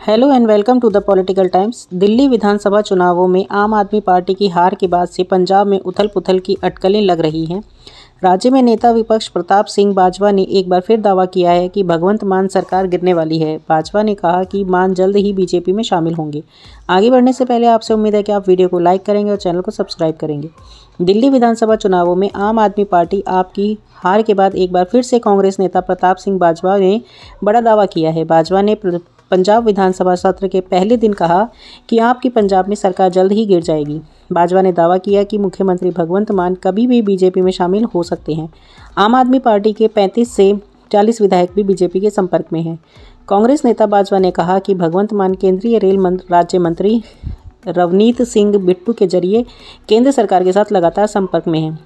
Hello and welcome to the political times. Delhi विधानसभा चुनावों में आम आदमी पार्टी की हार के बाद से पंजाब में उथल-पुथल की अटकलें लग रही हैं। राज्य में नेता विपक्ष प्रताप सिंह बाजवा ने एक बार फिर दावा किया है कि भगवंत मान सरकार गिरने वाली है। बाजवा ने कहा कि मान जल्द ही बीजेपी में शामिल होंगे। आगे बढ़ने से पहले आपसे उम्मीद है कि आप वीडियो को लाइक करेंगे और चैनल को सब्सक्राइब करेंगे। दिल्ली विधानसभा चुनावों में आम आदमी पार्टी आपकी हार के बाद एक बार फिर से कांग्रेस नेता प्रताप सिंह बाजवा ने बड़ा दावा किया है। बाजवा ने पंजाब विधानसभा सत्र के पहले दिन कहा कि आपकी पंजाब में सरकार जल्द ही गिर जाएगी। बाजवा ने दावा किया कि मुख्यमंत्री भगवंत मान कभी भी बीजेपी में शामिल हो सकते हैं। आम आदमी पार्टी के 35 से 40 विधायक भी बीजेपी के संपर्क में हैं। कांग्रेस नेता बाजवा ने कहा कि भगवंत मान केंद्रीय रेल राज्य मंत्री रवनीत सिंह बिट्टू के जरिए केंद्र सरकार के साथ लगातार संपर्क में हैं।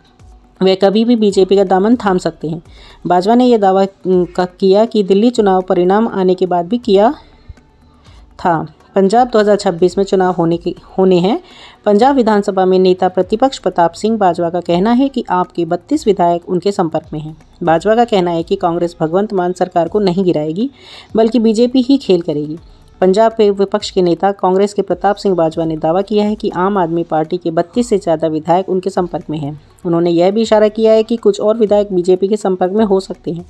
वे कभी भी बीजेपी का दामन थाम सकते हैं। बाजवा ने यह दावा किया कि दिल्ली चुनाव परिणाम आने के बाद भी किया था। पंजाब 2026 में चुनाव होने हैं। पंजाब विधानसभा में नेता प्रतिपक्ष प्रताप सिंह बाजवा का कहना है कि आपके 32 विधायक उनके संपर्क में हैं। बाजवा का कहना है कि कांग्रेस भगवंत मान सरकार को नहीं गिराएगी बल्कि बीजेपी ही खेल करेगी। पंजाब के विपक्ष के नेता कांग्रेस के प्रताप सिंह बाजवा ने दावा किया है कि आम आदमी पार्टी के 32 से ज़्यादा विधायक उनके संपर्क में हैं। उन्होंने यह भी इशारा किया है कि कुछ और विधायक बीजेपी के संपर्क में हो सकते हैं।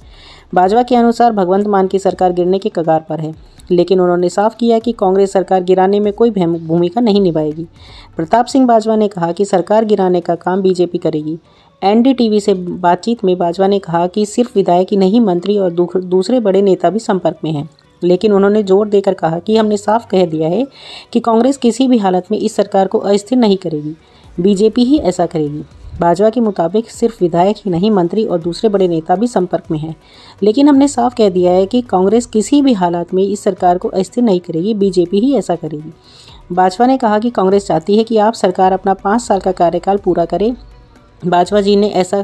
बाजवा के अनुसार भगवंत मान की सरकार गिरने के कगार पर है, लेकिन उन्होंने साफ किया कि कांग्रेस सरकार गिराने में कोई भूमिका नहीं निभाएगी। प्रताप सिंह बाजवा ने कहा कि सरकार गिराने का काम बीजेपी करेगी। एनडीटीवी से बातचीत में बाजवा ने कहा कि सिर्फ विधायक ही नहीं, मंत्री और दूसरे बड़े नेता भी संपर्क में हैं, लेकिन उन्होंने जोर देकर कहा कि हमने साफ कह दिया है कि कांग्रेस किसी भी हालत में इस सरकार को अस्थिर नहीं करेगी, बीजेपी ही ऐसा करेगी। बाजवा के मुताबिक सिर्फ विधायक ही नहीं, मंत्री और दूसरे बड़े नेता भी संपर्क में हैं, लेकिन हमने साफ कह दिया है कि कांग्रेस किसी भी हालात में इस सरकार को अस्थिर नहीं करेगी, बीजेपी ही ऐसा करेगी। बाजवा ने कहा कि कांग्रेस चाहती है कि आप सरकार अपना 5 साल का कार्यकाल पूरा करे। बाजवा जी ने ऐसा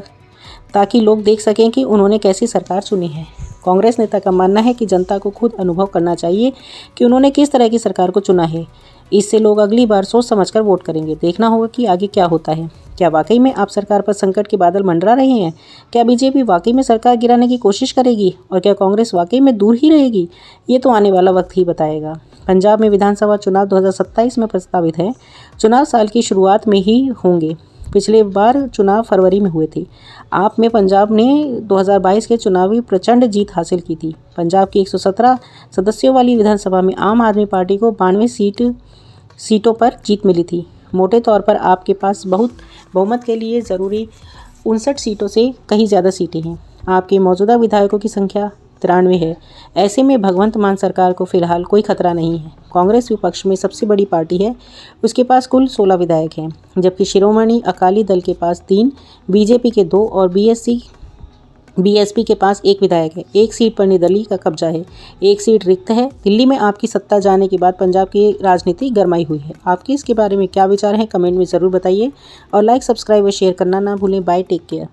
ताकि लोग देख सकें कि उन्होंने कैसी सरकार चुनी है। कांग्रेस नेता का मानना है कि जनता को खुद अनुभव करना चाहिए कि उन्होंने किस तरह की सरकार को चुना है। इससे लोग अगली बार सोच समझकर वोट करेंगे। देखना होगा कि आगे क्या होता है। क्या वाकई में आप सरकार पर संकट के बादल मंडरा रहे हैं? क्या बीजेपी वाकई में सरकार गिराने की कोशिश करेगी और क्या कांग्रेस वाकई में दूर ही रहेगी? ये तो आने वाला वक्त ही बताएगा। पंजाब में विधानसभा चुनाव 2027 में प्रस्तावित है। चुनाव साल की शुरुआत में ही होंगे। पिछले बार चुनाव फरवरी में हुए थे। आप में पंजाब ने 2022 के चुनावी प्रचंड जीत हासिल की थी। पंजाब की 117 सदस्यों वाली विधानसभा में आम आदमी पार्टी को 92 सीटों पर जीत मिली थी। मोटे तौर पर आपके पास बहुमत के लिए ज़रूरी 59 सीटों से कहीं ज़्यादा सीटें हैं। आपके मौजूदा विधायकों की संख्या 93 है। ऐसे में भगवंत मान सरकार को फिलहाल कोई खतरा नहीं है। कांग्रेस विपक्ष में सबसे बड़ी पार्टी है, उसके पास कुल 16 विधायक हैं, जबकि शिरोमणि अकाली दल के पास 3, बीजेपी के 2 और बीएसपी के पास 1 विधायक है। 1 सीट पर निर्दलीय का कब्जा है, 1 सीट रिक्त है। दिल्ली में आपकी सत्ता जाने के बाद पंजाब की राजनीति गरमाई हुई है। आपके इसके बारे में क्या विचार हैं? कमेंट में ज़रूर बताइए और लाइक, सब्सक्राइब और शेयर करना ना भूलें। Bye, take care.